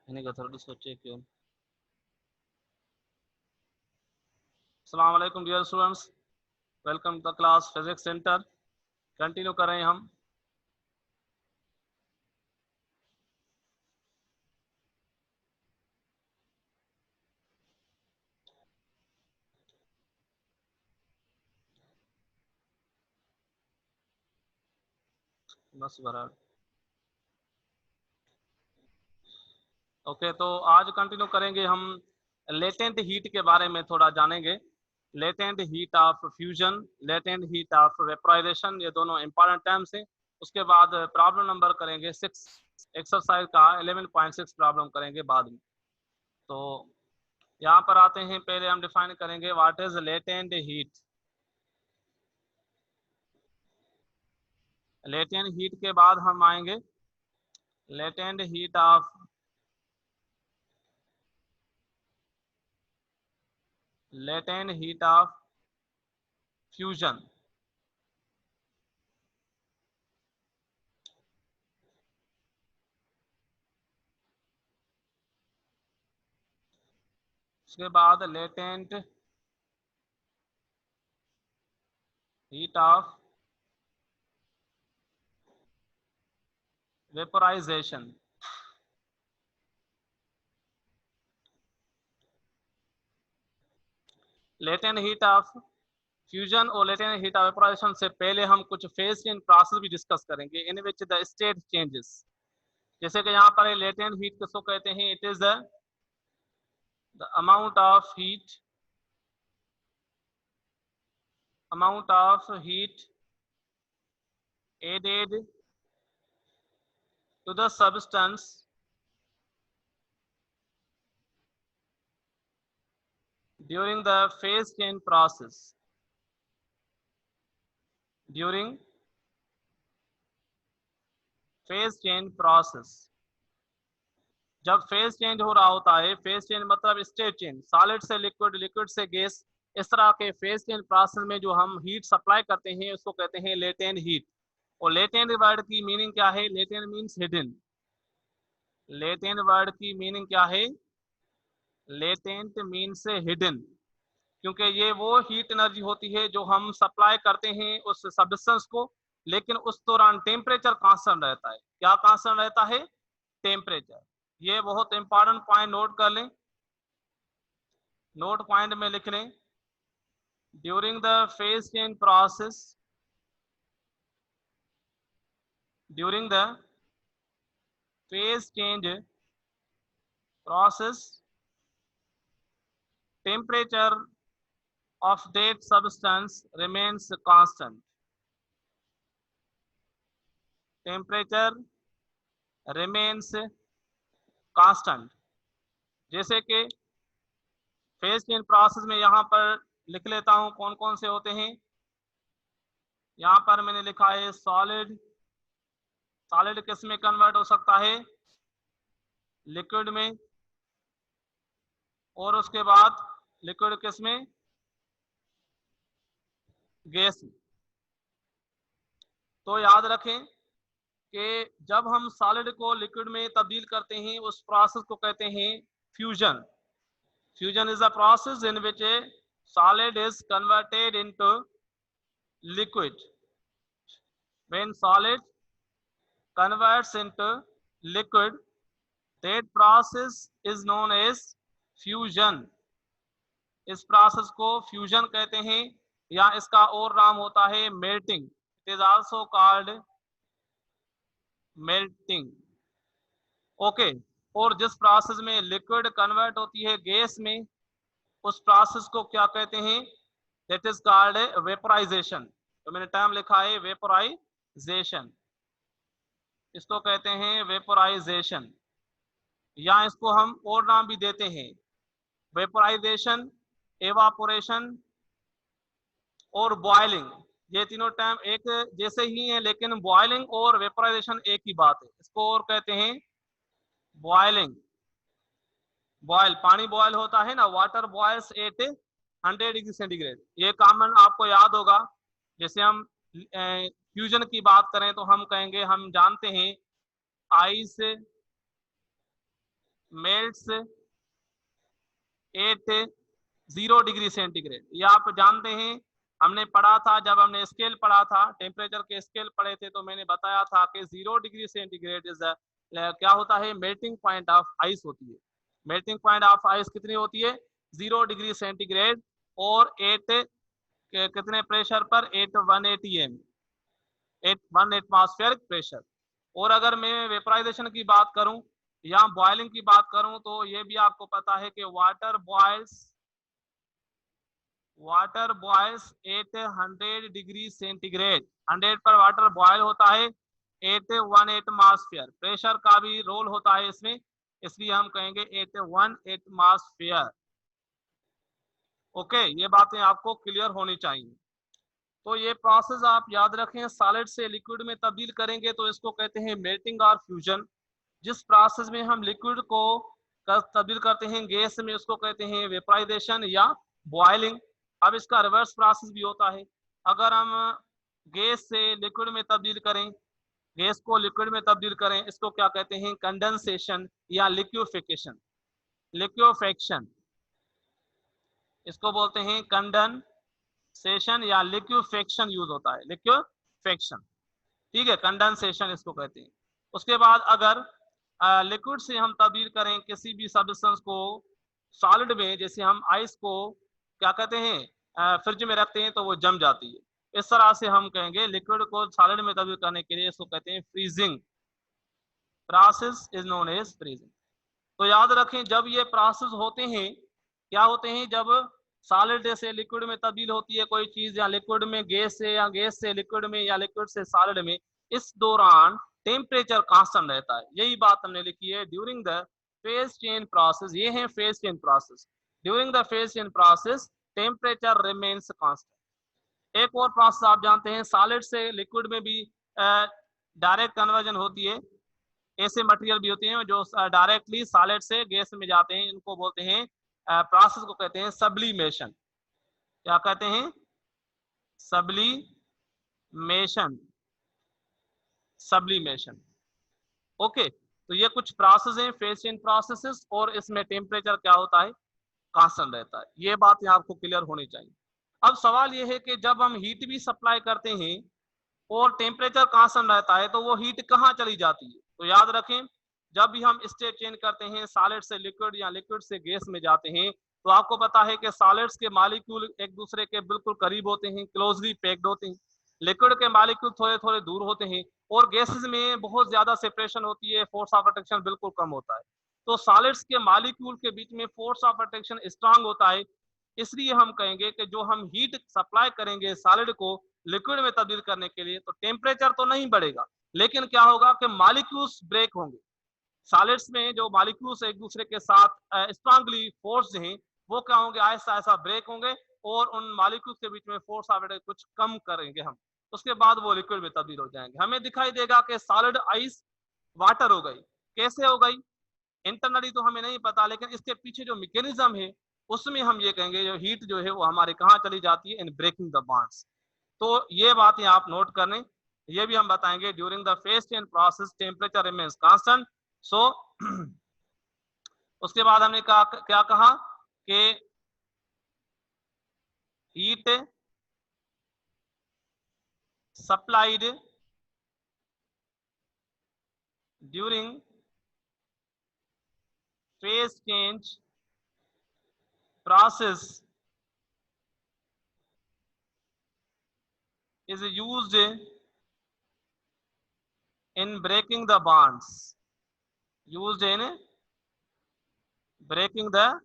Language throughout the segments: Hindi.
इन्हीं अथॉरिटी सोचे क्यों। अस्सलाम वालेकुम dear students, welcome to the class physics center. Continue कर रहे हैं हम। बस बराबर। ओके, तो आज कंटिन्यू करेंगे हम लेटेंट हीट के बारे में थोड़ा जानेंगे। Latent heat of fusion, latent heat of vaporization, ये दोनों इंपॉर्टेंट टर्म्स हैं। उसके बाद प्रॉब्लम नंबर करेंगे 6, एक्सरसाइज का 11.6 प्रॉब्लम करेंगे बाद में। तो यहाँ पर आते हैं, पहले हम डिफाइन करेंगे what is latent heat. Latent heat के बाद हम आएंगे लेटेंट हीट ऑफ फ्यूजन। उसके बाद latent heat of vaporisation. Latent heat of fusion और लेटेंट हीट ऑफ वेपोराइजेशन से पहले हम कुछ फेज चेंज प्रोसेस भी डिस्कस करेंगे इन विच द स्टेट चेंजेस। जैसे कि यहाँ पर लेटेंट हीट किसको कहते हैं? It is the amount of heat added to the substance during the phase change process. During phase change process, जब फेज चेंज हो रहा होता है, फेज चेंज मतलब स्टेट चेंज, सॉलिड से लिक्विड, लिक्विड से गैस, इस तरह के फेज चेंज प्रोसेस में जो हम हीट सप्लाई करते हैं उसको कहते हैं लेटेंट हीट। और लेटेंट वर्ड की मीनिंग क्या है? Latent means hidden. Latent word की मीनिंग क्या है? Latent means hidden. क्योंकि ये वो हीट एनर्जी होती है जो हम सप्लाई करते हैं उस सब्सटेंस को, लेकिन उस दौरान टेम्परेचर कांस्टेंट रहता है। क्या कांस्टेंट रहता है? टेम्परेचर। ये बहुत इंपॉर्टेंट पॉइंट नोट कर लें, नोट पॉइंट में लिख लें। During the phase change process, during the phase change process, temperature of that substance remains constant. Temperature remains constant। जैसे कि फेज चेंज प्रोसेस में यहाँ पर लिख लेता हूँ कौन कौन से होते हैं। यहाँ पर मैंने लिखा है सॉलिड। सॉलिड किस में कन्वर्ट हो सकता है? लिक्विड में। और उसके बाद लिक्विड किस में? गैस में। तो याद रखें कि जब हम सॉलिड को लिक्विड में तब्दील करते हैं उस प्रोसेस को कहते हैं fusion. Fusion is a process in which A solid is converted into liquid. When solid converts into liquid, that process is known as fusion. इस प्रोसेस को फ्यूजन कहते हैं, या इसका और नाम होता है melting. It is also called melting. Okay. और जिस प्रोसेस में लिक्विड कन्वर्ट होती है गैस में, उस प्रोसेस को क्या कहते हैं? That is called vaporisation. तो मैंने टर्म लिखा है वेपोराइजेशन, इसको कहते हैं वेपोराइजेशन, या इसको हम और नाम भी देते हैं वेपोराइजेशन, एवापोरेशन और बॉइलिंग। ये तीनों टर्म एक जैसे ही हैं, लेकिन बॉइलिंग और वेपोराइजेशन एक ही बात है। इसको और कहते हैं बॉइलिंग। बॉयल, पानी बॉयल होता है ना, water boils at 100 degree centigrade. ये कॉमन आपको याद होगा। जैसे हम फ्यूजन की बात करें तो हम कहेंगे, हम जानते हैं ice melts at 0 degree centigrade. ये आप जानते हैं, हमने पढ़ा था, जब हमने स्केल पढ़ा था, टेम्परेचर के स्केल पढ़े थे, तो मैंने बताया था कि 0 डिग्री सेंटीग्रेड इज क्या होता है, मेल्टिंग पॉइंट ऑफ आइस होती है। मेल्टिंग पॉइंट ऑफ आइस कितनी होती है, 0 डिग्री सेंटीग्रेड, और 8 कितने प्रेशर पर, 818 एम, 1 एटमॉस्फेरिक प्रेशर। और अगर मैं वेपराइजेशन की बात करूं या बॉइलिंग की बात करूं, तो ये भी आपको पता है कि वाटर बॉयल्स 800 डिग्री सेंटीग्रेड, 100 पर वाटर बॉयल होता है, 81 एटमॉस्फेयर प्रेशर का भी रोल होता है इसमें, इसलिए हम कहेंगे 81 एटमॉस्फेयर। ओके, ये बातें आपको क्लियर होनी चाहिए। तो ये प्रोसेस आप याद रखें, सॉलिड से लिक्विड में तब्दील करेंगे तो इसको कहते हैं मेल्टिंग और फ्यूजन। जिस प्रोसेस में हम लिक्विड को तब्दील करते हैं गैस में, उसको कहते हैं वेपराइजेशन या बॉइलिंग। अब इसका रिवर्स प्रोसेस भी होता है, अगर हम गैस से लिक्विड में तब्दील करें, गैस को लिक्विड में तब्दील करें, इसको क्या कहते हैं, कंडेंसेशन या लिक्विफिकेशन। लिक्विफेक्शन इसको बोलते हैं, कंडेंसेशन या लिक्विफेक्शन यूज होता है, लिक्विफेक्शन, ठीक है, कंडेंसेशन इसको कहते हैं। उसके बाद अगर लिक्विड से हम तब्दील करें किसी भी सब्सटेंस को सॉलिड में, जैसे हम आइस को क्या कहते हैं, फ्रिज में रखते हैं तो वो जम जाती है, इस तरह से हम कहेंगे लिक्विड को सॉलिड में तब्दील करने के लिए इसको कहते हैं freezing. Process is known as freezing. तो याद रखें, जब ये प्रोसेस होते हैं, क्या होते हैं, जब सॉलिड से लिक्विड में तब्दील होती है कोई चीज, या लिक्विड में गैस से, या गैस से लिक्विड में, या लिक्विड से सॉलिड में, इस दौरान टेम्परेचर कांस्टेंट रहता है। यही बात हमने लिखी है, during the phase change process, ये है phase change process, during the phase change process temperature remains constant. एक और प्रोसेस आप जानते हैं, सॉलिड से लिक्विड में भी डायरेक्ट कन्वर्जन होती है, ऐसे मटेरियल भी होते हैं जो डायरेक्टली सॉलिड से गैस में जाते हैं, इनको बोलते हैं, प्रोसेस को कहते हैं सब्लिमेशन। क्या कहते हैं, सब्लिमेशन, सब्लिमेशन। ओके, तो ये कुछ प्रोसेस हैं, फेज चेंज प्रोसेसेस, और इसमें टेम्परेचर क्या होता है, कांस्टेंट रहता है। ये बात यहाँ आपको क्लियर होनी चाहिए। अब सवाल ये है कि जब हम हीट भी सप्लाई करते हैं और टेम्परेचर कांस्टेंट रहता है, तो वो हीट कहाँ चली जाती है। तो याद रखें, जब भी हम स्टेट चेंज करते हैं, सॉलिड से लिक्विड या लिक्विड से गैस में जाते हैं, तो आपको पता है कि सॉलिड्स के मॉलिक्यूल एक दूसरे के बिल्कुल करीब होते हैं, क्लोजली पैक्ड होते हैं, लिक्विड के मॉलिक्यूल थोड़े थोड़े दूर होते हैं, और गैसेस में बहुत ज्यादा सेपरेशन होती है, फोर्स ऑफ अट्रैक्शन बिल्कुल कम होता है। तो सॉलिड्स के मॉलिक्यूल के बीच में फोर्स ऑफ अट्रैक्शन स्ट्रांग होता है, इसलिए हम कहेंगे कि जो हम हीट सप्लाई करेंगे सॉलिड को लिक्विड में तब्दील करने के लिए, तो टेम्परेचर तो नहीं बढ़ेगा, लेकिन क्या होगा कि मॉलिक्यूल्स ब्रेक होंगे। सॉलिड्स में जो मॉलिक्यूल्स एक दूसरे के साथ स्ट्रांगली फोर्स हैं, वो क्या होंगे, ऐसा ऐसा ब्रेक होंगे, और उन मॉलिक्यूल्स के बीच में फोर्स ऑफ अट्रैक्शन कुछ कम करेंगे हम, उसके बाद वो लिक्विड में तब्दील हो जाएंगे। हमें दिखाई देगा कि सॉलिड आइस वाटर हो गई। कैसे हो गई, इंटरनली तो हमें नहीं पता, लेकिन इसके पीछे जो मैकेनिज्म है, उसमें हम ये कहेंगे जो हीट जो है वो हमारे कहाँ चली जाती है, इन ब्रेकिंग द बॉन्ड्स। तो ये बातें आप नोट कर लें, ये भी हम बताएंगे, during the phase change process temperature remains constant. So उसके बाद हमने क्या कहा कि heat supplied during phase change process is used in breaking the bonds, used in breaking the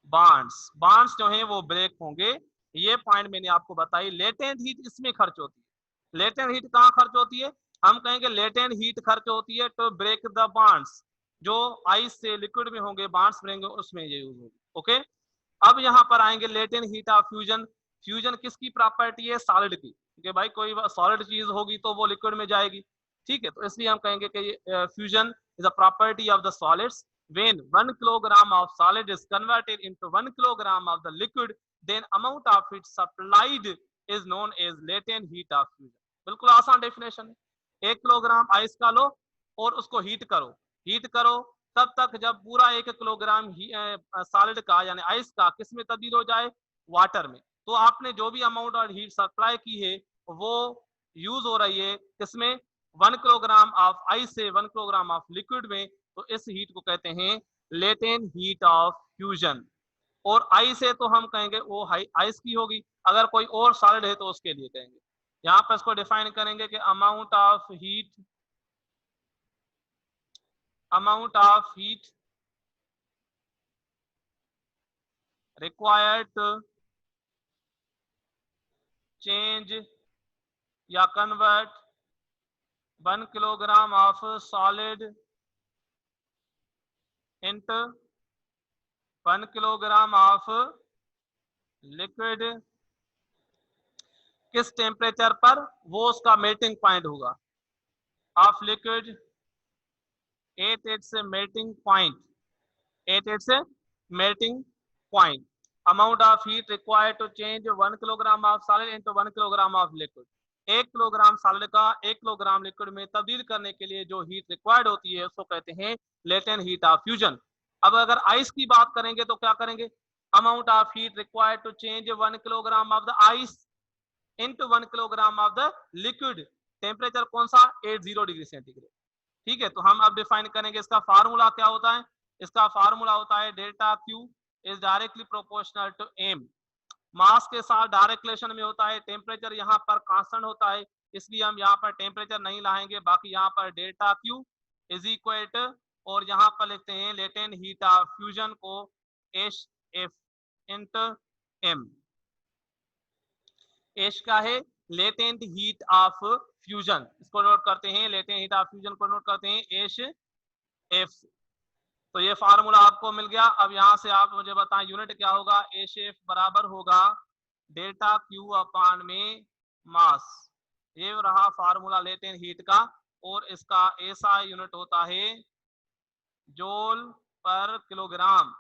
bonds जो है वो ब्रेक होंगे। ये पॉइंट मैंने आपको बताई। लेटेंट हीट इसमें खर्च होती है। लेटेंट हीट कहाँ खर्च होती है, हम कहेंगे लेटेंट हीट खर्च होती है टू ब्रेक द बॉन्ड्स, जो आइस से लिक्विड में होंगे बॉन्ड्स बनेंगे, उसमें ये यूज होगी। ओके, अब यहाँ पर आएंगे latent heat of fusion. Fusion किसकी प्रॉपर्टी है, सॉलिड की, क्योंकि भाई कोई सॉलिड चीज होगी तो वो लिक्विड में जाएगी, ठीक है। तो इसलिए हम कहेंगे कि fusion is a property of the solids. when 1 kilogram of solid is converted into 1 kilogram of the liquid, then amount of heat supplied is known as latent heat of fusion। बिल्कुल आसान डेफिनेशन है। 1 किलोग्राम आइस का लो और उसको हीट करो, तब तक जब पूरा 1 किलोग्राम सॉलिड का यानी आइस का किस में तब्दील हो जाए, वाटर में। तो आपने जो भी अमाउंट और हीट सप्लाई की है वो यूज हो रही है किसमें, 1 किलोग्राम ऑफ आइस से 1 किलोग्राम ऑफ लिक्विड में। तो इस हीट को कहते हैं लेटेंट हीट ऑफ फ्यूजन। और आई से तो हम कहेंगे वो आइस की होगी, अगर कोई और सॉलिड है तो उसके लिए कहेंगे। यहाँ पर इसको डिफाइन करेंगे कि amount of heat required to change या convert 1 kilogram of solid into 1 kilogram of liquid किस टेम्परेचर पर, वो उसका मेल्टिंग पॉइंट होगा of liquid at its melting point. Amount of heat required to change 1 kilogram of solid into 1 kilogram of liquid. 1 kilogram solid का 1 किलोग्राम लिक्विड में तब्दील करने के लिए जो हीट रिक्वायर्ड होती है उसको कहते हैं लेटेंट हीट ऑफ फ्यूजन। अब अगर आइस की बात करेंगे तो क्या करेंगे, amount of heat required to change 1 kilogram of the ice into 1 kilogram of the liquid. Temperature कौन सा, 80 डिग्री सेंटीग्रेड। ठीक है, तो हम अब डिफाइन करेंगे इसका फार्मूला क्या होता है। इसका फार्मूला होता है delta Q is directly proportional to M. Mass के साथ डायरेक्ट रिलेशन में होता है। टेम्परेचर यहाँ पर कांस्टेंट होता है, इसलिए हम यहाँ पर टेम्परेचर नहीं लाएंगे, बाकी यहाँ पर delta Q is equal to, और यहाँ पर लिखते हैं लेटेंट हीट ऑफ फ्यूजन को H F into M. H का है लेटेंट हीट ऑफ फ्यूजन, इसको नोट करते हैं, लेटेंट हीट ऑफ फ्यूजन को नोट करते हैं एच एफ। तो ये फार्मूला आपको मिल गया। अब यहाँ से आप मुझे बताएं यूनिट क्या होगा। एच एफ बराबर होगा डेल्टा क्यू अपान में मास। ये रहा फार्मूला लेटेंट हीट का, और इसका ऐसा यूनिट होता है जूल पर किलोग्राम।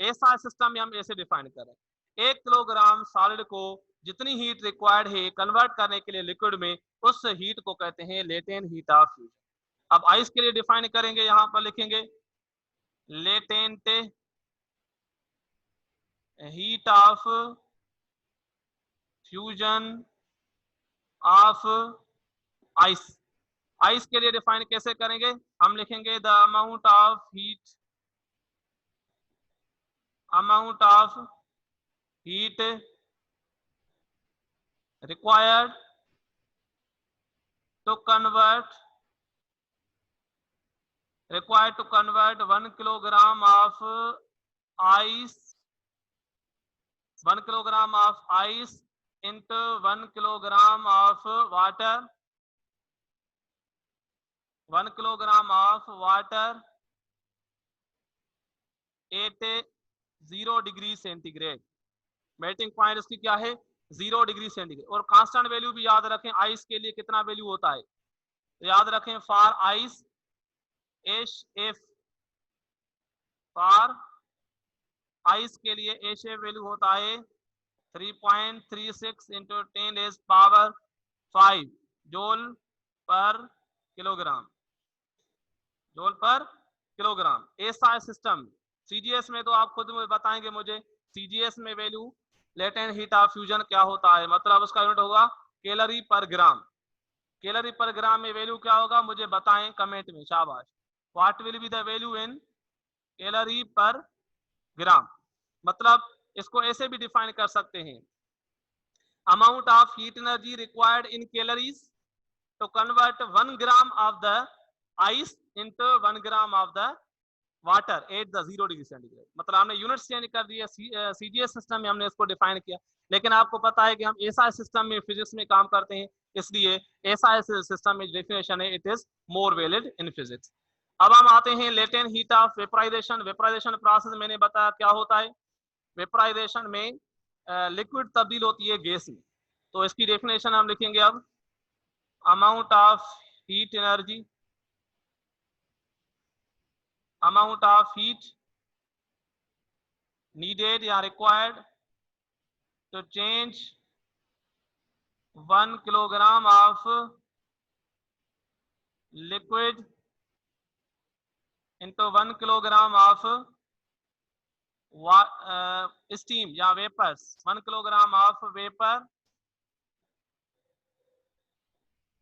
ऐसा सिस्टम में हम ऐसे डिफाइन करें, 1 किलोग्राम सॉलिड को जितनी हीट रिक्वायर्ड है कन्वर्ट करने के लिए लिक्विड में, उस हीट को कहते हैं लेटेंट हीट ऑफ फ्यूजन। अब आइस के लिए डिफाइन करेंगे, यहां पर लिखेंगे latent heat of fusion of ice. Ice के लिए डिफाइन कैसे करेंगे, हम लिखेंगे the amount of heat required to convert 1 kilogram of ice into 1 kilogram of water 1 kilogram of water at 0 degree centigrade. Melting point इसकी क्या है, 0 डिग्री सेंटीग्रेड। और कांस्टेंट वैल्यू भी याद रखें, आइस के लिए कितना वैल्यू होता है, तो याद रखें for ice H F, for ice के लिए एच एफ वैल्यू होता है 3.36 इंटू 10⁵ जूल पर किलोग्राम। ऐसा सिस्टम सीजीएस में तो आप खुद बताएंगे मुझे, सीजीएस में value latent heat of fusion क्या होता है, मतलब उसका यूनिट होगा कैलोरी पर ग्राम। कैलोरी पर ग्राम में वैल्यू क्या होगा मुझे बताएं कमेंट में, शाबाश। What will be the value in calorie per ग्राम। मतलब इसको ऐसे भी डिफाइन कर सकते हैं, amount of heat energy required in calories to convert 1 gram of the ice into 1 gram of the water at the 0 degree centigrade. मतलब हमने यूनिट चेंज कर दिया, सीजीएस सिस्टम में हमने इसको डिफाइन किया, लेकिन आपको पता है कि हम ऐसा सिस्टम में फिजिक्स में काम करते हैं, इसलिए ऐसा सिस्टम में डेफिनेशन है, it is more valid in physics. अब हम आते हैं latent heat of vaporization. Vaporization process मैंने बताया क्या होता है, वेपराइजेशन में लिक्विड तब्दील होती है गैस में। तो इसकी डेफिनेशन हम लिखेंगे अब, अमाउंट ऑफ हीट needed या required to change 1 kilogram of liquid into 1 kilogram of steam या vapors, 1 kilogram of vapor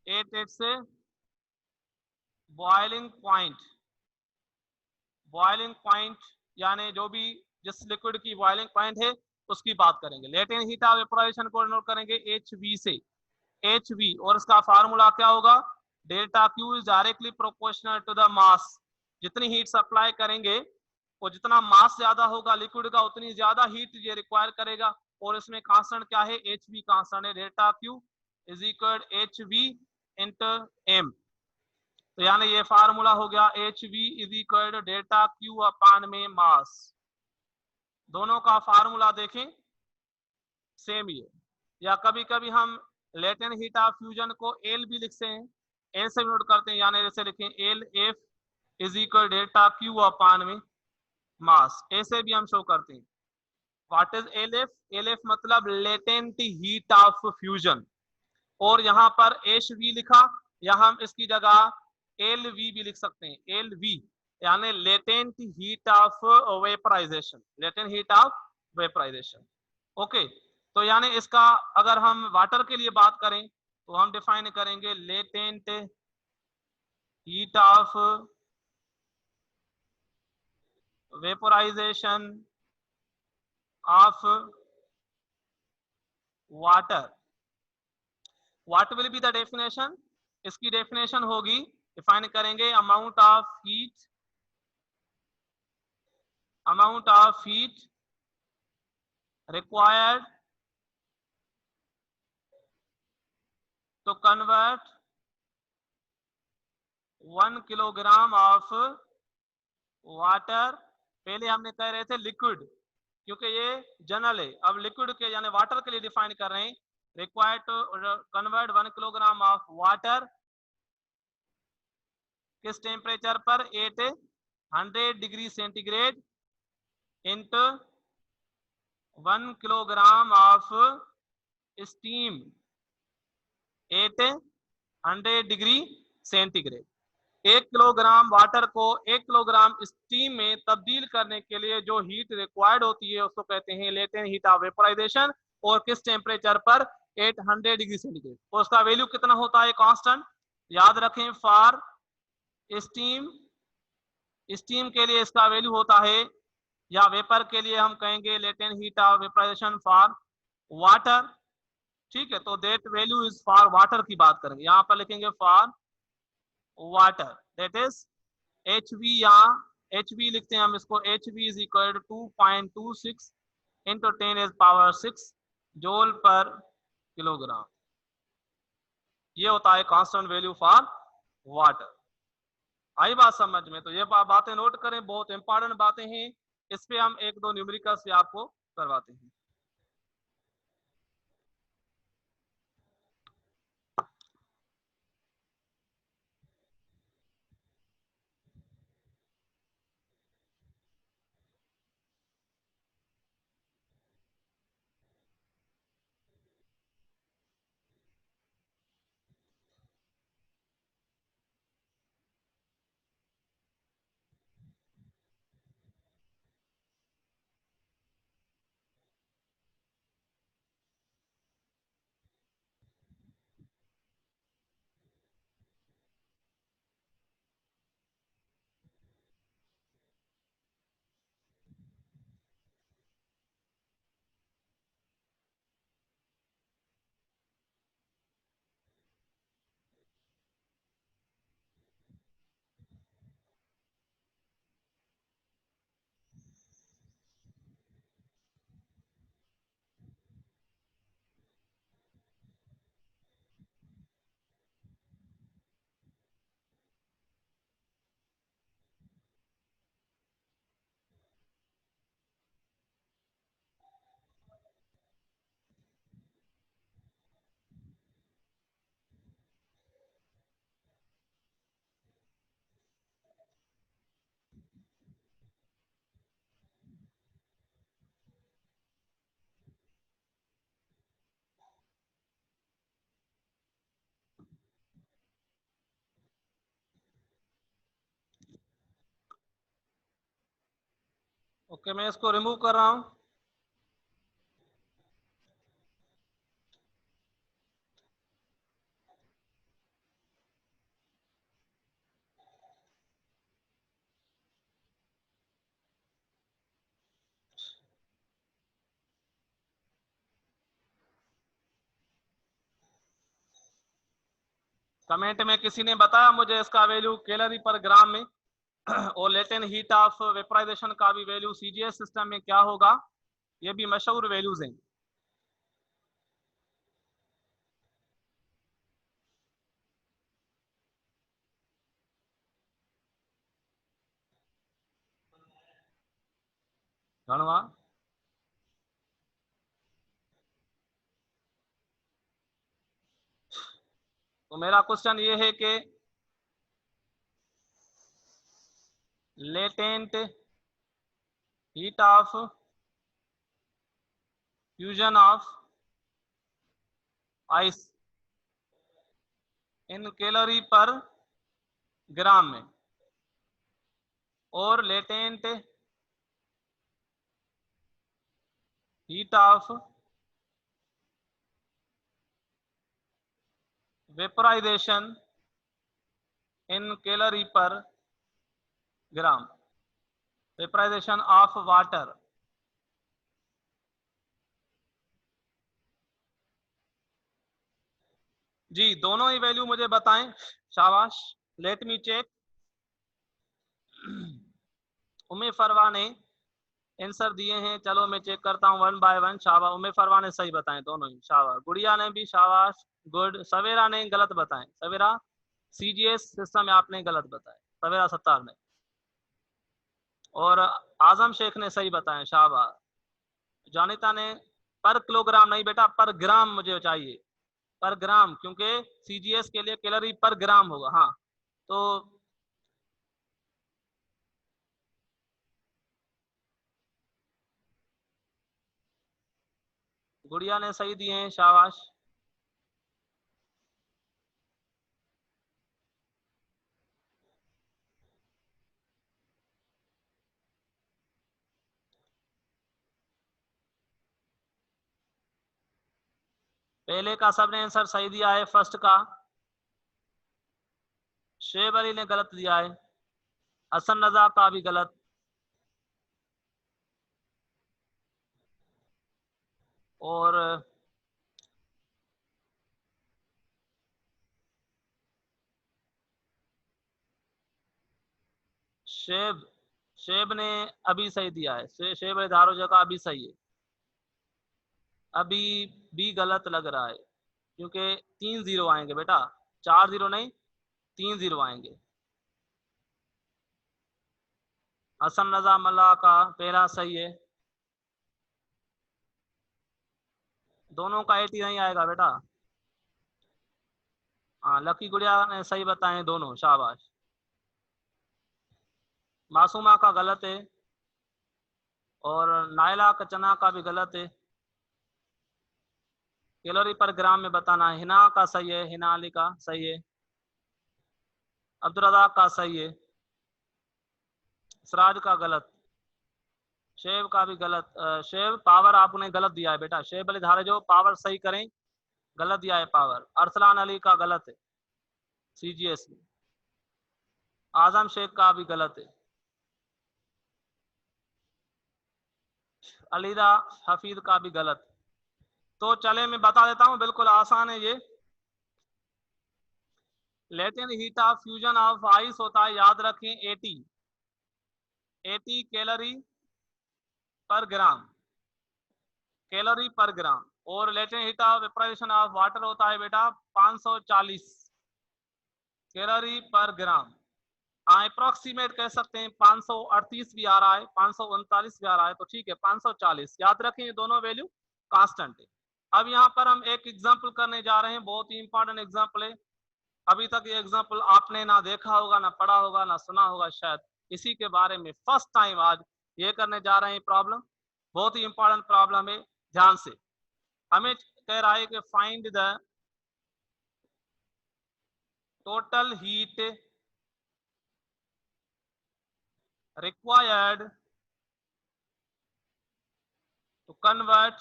at its boiling point. Boiling point यानी जो भी जिस लिक्विड की बॉइलिंग पॉइंट है उसकी बात करेंगे। लेटेंट हीट ऑफ वेपोराइजेशन को नोट करेंगे HV से, HV, और इसका फार्मूला क्या होगा, delta Q is directly proportional to the mass. जितनी हीट सप्लाई करेंगे और जितना मास ज्यादा होगा लिक्विड का उतनी ज्यादा हीट ये रिक्वायर करेगा। और इसमें कांस्टेंट क्या है, HV कांस्टेंट है, delta Q is equal HV into M। तो यानी ये फार्मूला हो गया HV is equal to delta Q upon में मास। दोनों का फार्मूला देखें सेम ही है, या कभी कभी हम लेटेंट हीट ऑफ फ्यूजन को एल भी लिखते हैं, एल से नोट करते हैं, यानी जैसे लिखें L F is equal delta Q upon में मास, ऐसे भी हम शो करते हैं। What is L F, L F मतलब लेटेंट हीट ऑफ फ्यूजन, और यहाँ पर एच वी लिखा, या हम इसकी जगह एल वी भी लिख सकते हैं, एल वी यानी latent heat of vaporization, latent heat of vaporization. Okay, तो यानी इसका अगर हम वाटर के लिए बात करें तो हम डिफाइन करेंगे latent heat of vaporisation of water. What will be the definition, इसकी डेफिनेशन होगी, डिफाइन करेंगे amount of heat required to convert 1 kilogram of water. पहले हमने कह रहे थे लिक्विड, क्योंकि ये जनरल है, अब लिक्विड के यानी वाटर के लिए डिफाइन कर रहे हैं, required to convert 1 kilogram of water किस टेम्परेचर पर, 800 degree centigrade into 1 kilogram of steam 800 degree centigrade. 1 kilogram water को 1 किलोग्राम स्टीम में तब्दील करने के लिए जो हीट रिक्वायर्ड होती है उसको कहते हैं लेटेंट हीट ऑफ वेपोराइजेशन, और किस टेम्परेचर पर, 800 डिग्री सेंटीग्रेड। और उसका वैल्यू कितना होता है, कांस्टेंट, याद रखें फॉर स्टीम, स्टीम के लिए इसका वैल्यू होता है, या वेपर के लिए हम कहेंगे latent heat of vaporization for water. ठीक है, तो that value is for water की बात करेंगे, यहां पर लिखेंगे for water, that is HV, या HV लिखते हैं हम इसको, HV is equal to 2.26 into 10⁶ joule per kilogram. ये होता है कांस्टेंट वैल्यू फॉर वाटर। आई बात समझ में, तो ये बातें नोट करें, बहुत इंपॉर्टेंट बातें हैं, इस पे हम एक दो न्यूमेरिकल्स से आपको करवाते हैं। ओके, मैं इसको रिमूव कर रहा हूं। कमेंट में किसी ने बताया मुझे इसका वैल्यू कैलोरी पर ग्राम में और लेटेंट हीट ऑफ वेपराइजेशन का भी वैल्यू सीजीएस सिस्टम में क्या होगा, ये भी मशहूर वैल्यूज हैं। धन्यवाद। तो मेरा क्वेश्चन ये है कि latent heat of fusion of ice in calorie per gram में और latent heat of vaporization in calorie per gram, vaporization of water. जी, दोनों ही वैल्यू मुझे बताएं। शाबाश, लेट मी चेक। उम्मे फरवा ने आंसर दिए हैं, चलो मैं चेक करता हूँ वन बाय वन। शाबाश, उम्मे फरवा ने सही बताएं दोनों ही। शाबाश, गुड़िया ने भी शाबाश, गुड। सवेरा ने गलत बताएं। सवेरा सीजीएस सिस्टम में आपने गलत बताया, सवेरा सत्तार ने। और आजम शेख ने सही बताया, शाबाश। जानिता ने पर किलोग्राम नहीं बेटा, पर ग्राम मुझे चाहिए, पर ग्राम, क्योंकि सीजीएस के लिए कैलोरी पर ग्राम होगा। हाँ, तो गुड़िया ने सही दिए हैं, शाबाश। पहले का सबने आंसर सही दिया है, फर्स्ट का। शेब अली ने गलत दिया है। हसन रजा का भी गलत। और शेब शेब ने अभी सही दिया है। शेब अली दारोजा का अभी सही है। अभी भी गलत लग रहा है, क्योंकि 3 जीरो आएंगे बेटा, 4 जीरो नहीं, 3 जीरो आएंगे। हसन रजा मल्ला का पहला सही है। दोनों का 80 नहीं आएगा बेटा। हाँ, लकी गुड़िया ने सही बताए दोनों, शाबाश। मासूमा का गलत है और नायला कचना का भी गलत है। कैलोरी पर ग्राम में बताना है। हिना का सही है, हिना अली का सही है। अब्दुल रज़ाक का सही है। सराज का गलत। शेब का भी गलत। शेब पावर आपने गलत दिया है बेटा। शेब अली धारे जो पावर सही करें, गलत दिया है पावर। अरसलान अली का गलत है सीजीएस में। आजम शेख का भी गलत है। अलीदा हफीज का भी गलत। तो चले मैं बता देता हूं, बिल्कुल आसान है ये। Latent heat of fusion of ice होता है, याद रखें, 80 कैलोरी पर ग्राम, कैलोरी पर ग्राम। और latent heat of vaporization of water होता है बेटा 540 कैलोरी पर ग्राम। अप्रोक्सीमेट कह सकते हैं, 538 भी आ रहा है, 539 भी आ रहा है, तो ठीक है 540। याद रखें ये दोनों वैल्यू कांस्टेंट है। अब यहाँ पर हम एक एग्जांपल करने जा रहे हैं, बहुत ही इंपॉर्टेंट एग्जांपल है। अभी तक ये एग्जांपल आपने ना देखा होगा, ना पढ़ा होगा, ना सुना होगा शायद। इसी के बारे में फर्स्ट टाइम आज ये करने जा रहे हैं प्रॉब्लम। बहुत ही इंपॉर्टेंट प्रॉब्लम है, ध्यान से। हमें कह रहा है कि find the total heat required convert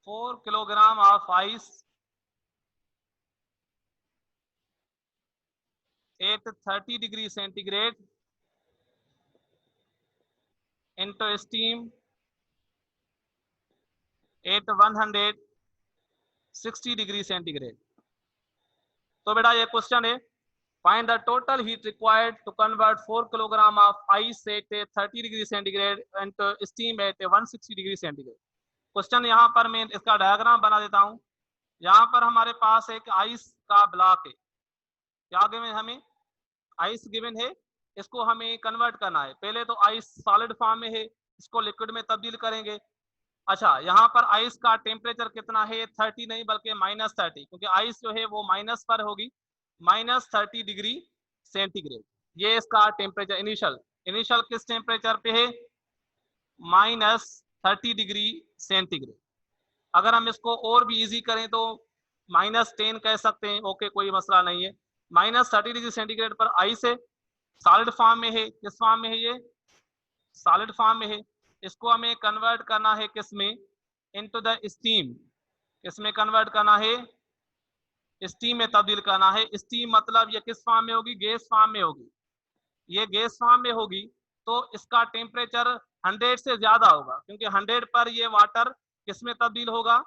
4 kilogram of ice at 30 degrees centigrade into steam at 160 degree centigrade. तो बेटा ये क्वेश्चन है, find the total heat required to convert 4 kilogram of ice at 30 degree centigrade into steam at 160 degree centigrade. Question यहाँ पर मैं इसका डायग्राम बना देता हूँ। यहाँ पर हमारे पास एक आइस का ब्लॉक है, क्या गिवन हमें आइस गिवन है, इसको हमें कन्वर्ट करना है। पहले तो आइस सॉलिड फॉर्म में है, इसको लिक्विड में तब्दील करेंगे। अच्छा, यहाँ पर आइस का टेम्परेचर कितना है, 30 नहीं बल्कि -30, क्योंकि आइस जो है वो माइनस पर होगी, -30 डिग्री सेंटीग्रेड। ये इसका टेम्परेचर इनिशियल किस टेम्परेचर पे है, -30 डिग्री सेंटीग्रेड। अगर हम इसको और भी इजी करें तो -10 कह सकते हैं, ओके कोई मसला नहीं है। -30 डिग्री सेंटीग्रेड पर आइस है, सॉलिड फॉर्म में है, किस फॉर्म में है, ये सॉलिड फॉर्म में है। इसको हमें कन्वर्ट करना है किस में, इनटू द स्टीम। किसमें कन्वर्ट करना है, स्टीम में तब्दील करना है। स्टीम मतलब ये किस फॉर्म में होगी, गैस फॉर्म में होगी। ये गैस फॉर्म में होगी तो इसका टेम्परेचर 100 से ज्यादा होगा, क्योंकि 100 पर ये वाटर किसमें तब्दील होगा,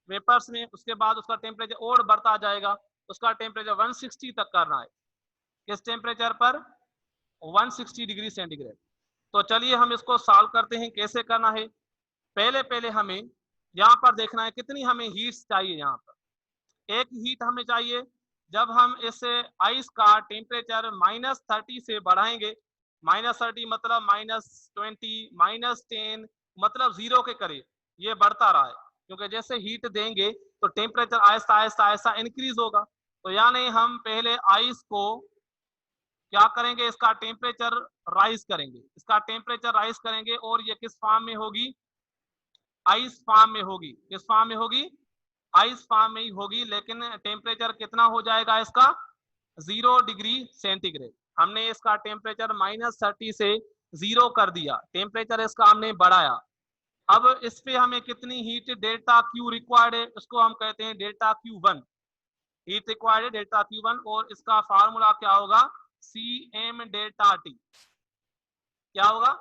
वेपर्स में। उसके बाद उसका टेम्परेचर और बढ़ता जाएगा, उसका टेम्परेचर 160 तक करना है। किस टेम्परेचर पर, 160 डिग्री सेंटीग्रेड। तो चलिए हम इसको सॉल्व करते हैं, कैसे करना है। पहले हमें यहाँ पर देखना है कितनी हमें हीट्स चाहिए। यहाँ पर एक हीट हमें चाहिए, जब हम इस आइस का टेम्परेचर -30 से बढ़ाएंगे, -30 मतलब -20, -10 मतलब 0 के करीब ये बढ़ता रहा है, क्योंकि जैसे हीट देंगे तो टेम्परेचर आहिस्ता आहिस्ता आहिस्ता इंक्रीज होगा। तो यानी हम पहले आइस को क्या करेंगे, इसका टेम्परेचर राइज करेंगे, इसका टेम्परेचर राइज करेंगे, और ये किस फॉर्म में होगी, आइस फॉर्म में होगी। किस फॉर्म में होगी, आइस फॉर्म में ही होगी, लेकिन टेम्परेचर कितना हो जाएगा इसका, 0 डिग्री सेंटीग्रेड। हमने इसका टेम्परेचर -30 से 0 कर दिया, टेम्परेचर इसका हमने बढ़ाया। अब इस पे हमें कितनी हीट डेल्टा क्यू रिक्वायर्ड है, उसको हम कहते हैं डेल्टा Q1। हीट रिक्वायर्ड है डेल्टा Q1, और इसका फार्मूला क्या होगा, CM डेल्टा T। क्या होगा,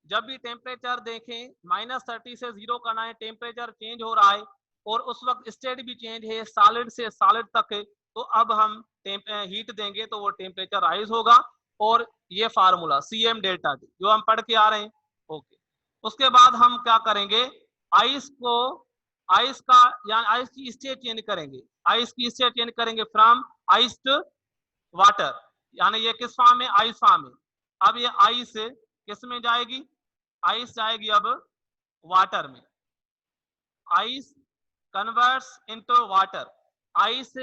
जब भी टेम्परेचर देखें -30 से 0 करना है, टेम्परेचर चेंज हो रहा है और उस वक्त स्टेट भी चेंज है, सॉलिड से सॉलिड तक है, तो अब हम हीट देंगे तो वो टेम्परेचर राइज होगा। और ये फार्मूला CM डेल्टा T जो हम पढ़ के आ रहे हैं, ओके। उसके बाद हम क्या करेंगे, आइस को, आइस का यानी आइस की स्टेट चेंज करेंगे, आइस की स्टेट चेंज करेंगे फ्रॉम आइस टू वाटर, यानी ये किस फॉर्म में, आइस फॉर्म में। अब ये आइस किस में जाएगी, आइस जाएगी अब वाटर में। Ice converts into water, ice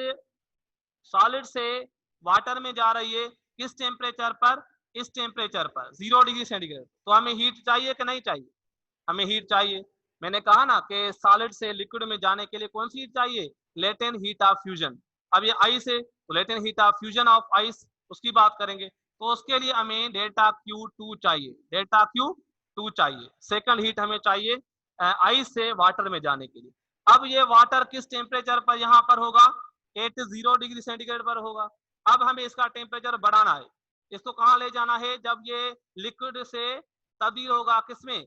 solid से वाटर में जा रही है, किस टेम्परेचर पर, इस टेम्परेचर पर 0 डिग्री सेंटीग्रेड। तो हमें हीट चाहिए कि नहीं चाहिए, हमें हीट चाहिए। मैंने कहा ना कि सॉलिड से लिक्विड में जाने के लिए कौन सी हीट चाहिए, लेटेंट हीट ऑफ फ्यूजन। अब ये आइस है तो latent heat of fusion of ice, उसकी बात करेंगे। तो उसके लिए हमें डेल्टा Q2 चाहिए, डेल्टा Q2 चाहिए। सेकंड हीट हमें चाहिए आइस से वाटर में जाने के लिए। अब ये वाटर किस टेम्परेचर पर यहाँ पर होगा, 80 डिग्री सेंटीग्रेड पर होगा। अब हमें इसका टेम्परेचर बढ़ाना है, इसको कहाँ ले जाना है, जब ये लिक्विड से तब्दील होगा किसमें,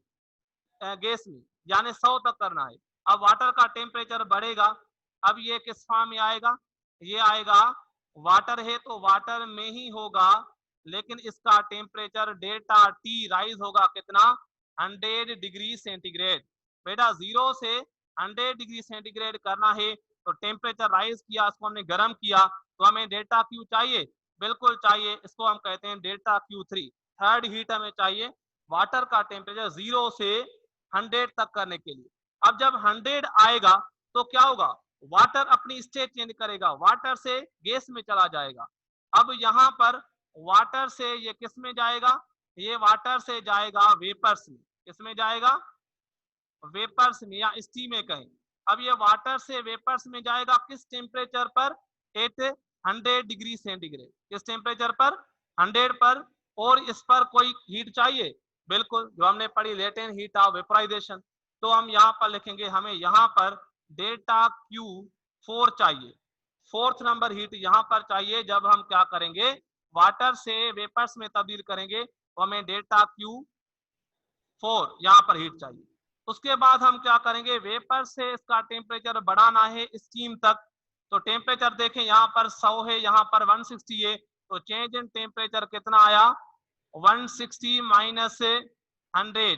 गैस में, यानी 100 तक करना है। अब वाटर का टेम्परेचर बढ़ेगा, अब ये किस फॉर्म में आएगा, ये आएगा, वाटर है तो वाटर में ही होगा, लेकिन इसका टेम्परेचर डेल्टा T राइज होगा कितना, 100 डिग्री सेंटीग्रेड। बेटा 0 से 100 डिग्री सेंटीग्रेड करना है तो टेम्परेचर राइज किया, इसको हमने गर्म किया, तो हमें डेल्टा Q चाहिए, बिल्कुल चाहिए। इसको हम कहते हैं डेल्टा Q3। थर्ड हीट हमें चाहिए वाटर का टेम्परेचर 0 से 100 तक करने के लिए। अब जब 100 आएगा तो क्या होगा, वाटर अपनी स्टेट चेंज करेगा, वाटर से गैस में चला जाएगा। अब यहाँ पर वाटर से ये किस में जाएगा, ये वाटर से जाएगा वेपर्स में, किस में जाएगा, वेपर्स में या स्टीम में कहें। अब ये वाटर से वेपर्स में जाएगा किस टेम्परेचर पर, 100 डिग्री सेंटीग्रेड। किस टेम्परेचर पर, 100 पर। और इस पर कोई हीट चाहिए, बिल्कुल, जो हमने पढ़ी लेटेंट हीट ऑफ वेपराइजेशन। तो हम यहाँ पर लिखेंगे, हमें यहाँ पर डेल्टा क्यू 4 चाहिए, फोर्थ नंबर हीट यहाँ पर चाहिए। जब हम क्या करेंगे, वाटर से वेपर्स में तब्दील करेंगे, तो हमें डेल्टा क्यू 4 यहाँ पर हीट चाहिए। उसके बाद हम क्या करेंगे, वेपर से इसका टेम्परेचर बढ़ाना है स्टीम तक। तो टेम्परेचर देखें, यहाँ पर 100 है, यहाँ पर 160 है, तो चेंज इन टेम्परेचर कितना आया, 160 माइनस 100,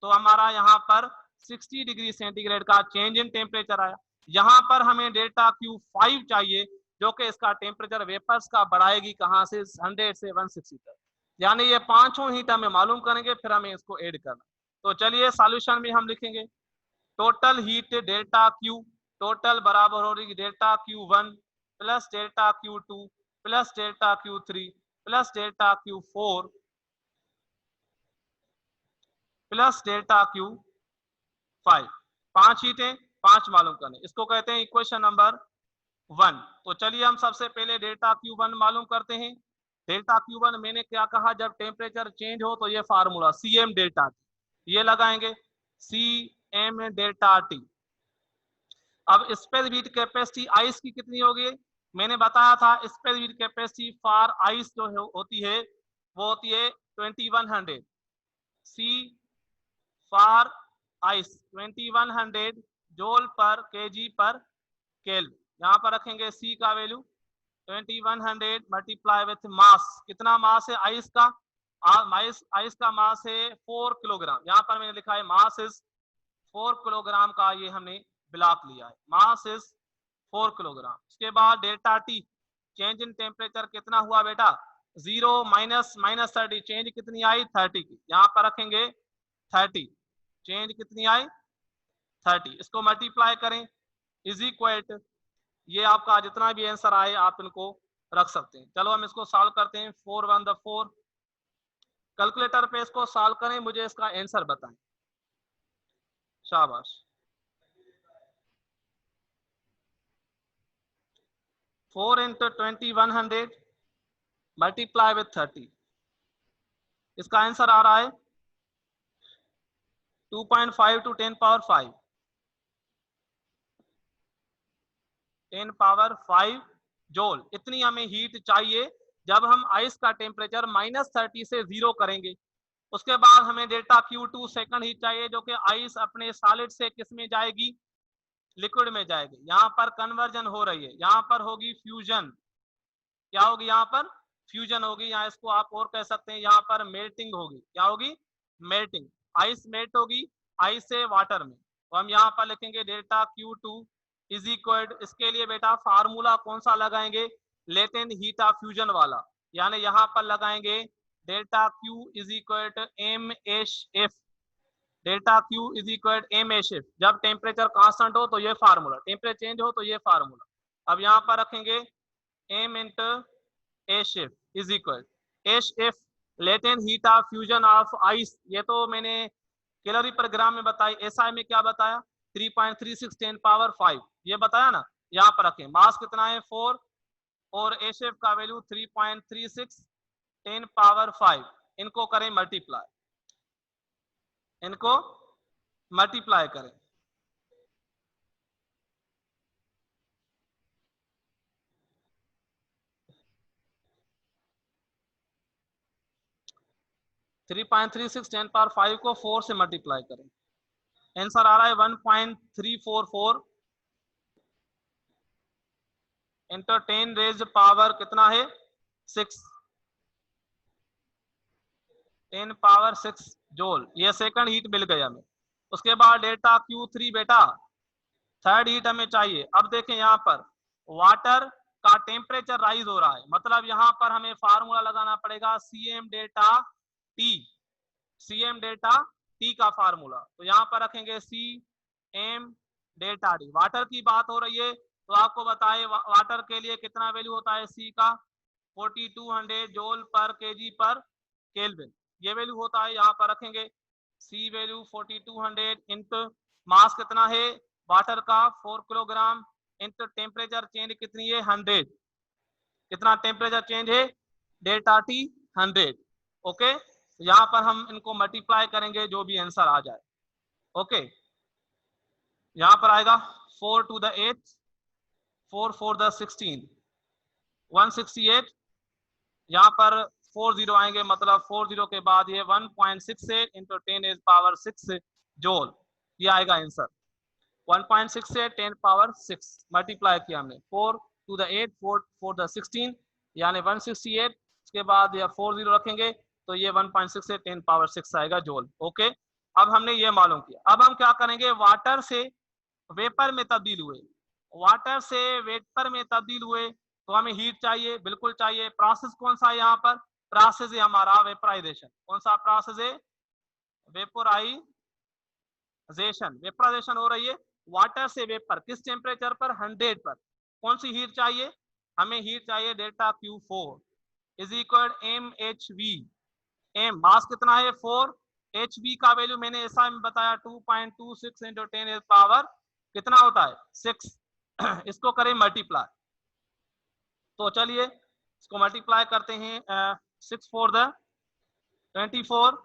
तो हमारा यहाँ पर 60 डिग्री सेंटीग्रेड का चेंज इन टेम्परेचर आया। यहाँ पर हमें डेल्टा क्यू 5 चाहिए, जो कि इसका टेम्परेचर वेपर्स का बढ़ाएगी कहाँ से, 100 से 160 तक। यानी ये पांचों हीट हमें मालूम करेंगे, फिर हमें इसको ऐड करना। तो चलिए सॉल्यूशन में हम लिखेंगे total heat delta Q, total बराबर हो रही delta Q 1 plus delta Q 2 plus delta Q 3 plus delta Q 4 plus delta Q 5। पांच हीटें, पांच मालूम करने, इसको कहते हैं इक्वेशन नंबर 1। तो चलिए हम सबसे पहले डेल्टा क्यू 1 मालूम करते हैं। डेल्टा क्यू 1 मैंने क्या कहा, जब टेम्परेचर चेंज हो तो ये formula C M delta T, ये लगाएंगे सी एम डेल्टा टी। अब स्पेसिफिक कैपेसिटी आइस की कितनी होगी, मैंने बताया था स्पेसिफिक कैपेसिटी फॉर आइस जो होती है वो होती है 2100 सी फॉर आइस 2100 जोल पर केजी पर केल्विन। यहाँ पर रखेंगे सी का वैल्यू 2100 मल्टीप्लाई विथ मास, कितना मास है आइस का, आइस का मास है 4 किलोग्राम। यहाँ पर मैंने लिखा है मास इज 4 किलोग्राम का, ये हमने ब्लॉक लिया है, मास इज 4 किलोग्राम। उसके बाद delta T, change in temperature कितना हुआ बेटा, 0 माइनस 30, चेंज कितनी आई 30 की, यहाँ पर रखेंगे 30, चेंज कितनी आई 30, इसको मल्टीप्लाई करें इज इक्वल, ये आपका जितना भी आंसर आए आप इनको रख सकते हैं। चलो हम इसको सॉल्व करते हैं, 4 1 द 4, कैलकुलेटर पे इसको सॉल्व करें, मुझे इसका आंसर बताएं, शाबाश। 4 इंटू 2100 मल्टीप्लाई विथ 30, इसका आंसर आ रहा है 2.5 टू 10 पावर 5, 10 पावर 5 जोल। इतनी हमें हीट चाहिए जब हम आइस का टेम्परेचर -30 से 0 करेंगे। उसके बाद हमें डेल्टा Q2 सेकंड हीट चाहिए, जो कि आइस अपने सॉलिड से किस में जाएगी, लिक्विड में जाएगी। यहाँ पर कन्वर्जन हो रही है, यहाँ पर होगी फ्यूजन, क्या होगी यहाँ पर फ्यूजन होगी, यहाँ इसको आप और कह सकते हैं यहाँ पर मेल्टिंग होगी, क्या होगी मेल्टिंग, आइस मेल्ट होगी आइस से वाटर में। तो हम यहाँ पर लिखेंगे डेल्टा Q2 इज इक्वल, इसके लिए बेटा फार्मूला कौन सा लगाएंगे, लेटेंट हीट ऑफ फ्यूजन वाला, यानी यहाँ पर लगाएंगे delta Q is equal to M H F, delta Q is equal M H F. जब टेम्परेचर कांस्टेंट हो तो ये फार्मूला, टेम्परेचर चेंज हो तो ये फार्मूला। अब यहाँ पर रखेंगे M into H F is equal H F, latent heat of fusion of ice, ये तो मैंने कैलोरी पर ग्राम में बताई, एसआई में क्या बताया 3.36 10 पावर 5, ये बताया ना। यहाँ पर रखें मास कितना है 4 और एच एफ का वैल्यू 3.36 10 पावर 5, इनको करें मल्टीप्लाई, इनको मल्टीप्लाई करें, three point three six 10 power 5 को 4 से मल्टीप्लाई करें, आंसर आ रहा है 1.344 इंटू 10 रेज पावर कितना है 6, 10 पावर 6 जोल, ये सेकंड हीट मिल गया हमें। उसके बाद डेल्टा Q3 बेटा थर्ड हीट हमें चाहिए। अब देखें यहाँ पर वाटर का टेम्परेचर राइज हो रहा है, मतलब यहाँ पर हमें फार्मूला लगाना पड़ेगा CM delta T, CM delta T का फार्मूला। तो यहाँ पर रखेंगे CM डेल्टा T, वाटर की बात हो रही है तो आपको बताए वाटर के लिए कितना वैल्यू होता है C का 4200 जोल पर केजी पर केल्विन, ये वैल्यू होता है। यहाँ पर रखेंगे C वैल्यू 4200 इंटू मास कितना है वाटर का 4 किलोग्राम इंटू टेम्परेचर चेंज कितनी है 100, कितना टेम्परेचर चेंज है डेल्टा T 100, ओके। यहाँ पर हम इनको मल्टीप्लाई करेंगे, जो भी आंसर आ जाए। ओके, यहाँ पर आएगा 4 to the 8, 4 for the 16, 168। यहाँ पर 40 आएंगे, मतलब 40 के बाद ये 1.68 इंटू 10 इज पावर 6 जोल, ये आएगा आंसर। 1.68 10 पावर 6 मल्टीप्लाई किया हमने, 4 to the 8, 4 for the 16, यानी 168 के बाद या 40 रखेंगे तो ये 1.68 10 पावर 6 आएगा जोल। ओके, अब हमने ये मालूम किया। अब हम क्या करेंगे, वाटर से वेपर में तब्दील हुए, वाटर से वेपर में तब्दील हुए तो हमें हीट चाहिए, बिल्कुल चाहिए। प्रोसेस कौन सा है यहाँ पर, प्रोसेस है हमारा वेपराइजेशन। कौन सा प्रोसेस है, वेपोराइजेशन। वेपराइजेशन हो रही है वाटर से वेपर, किस टेम्परेचर पर, 100 पर। कौन सी हीट चाहिए, हमें हीट चाहिए delta Q4 is equal mHV। M mass कितना है 4, HV का वैल्यू मैंने ऐसा में बताया 2.26 इंटू 10 पावर कितना होता है 6। इसको करें मल्टीप्लाई, तो चलिए इसको मल्टीप्लाई करते हैं। 6 for the 24,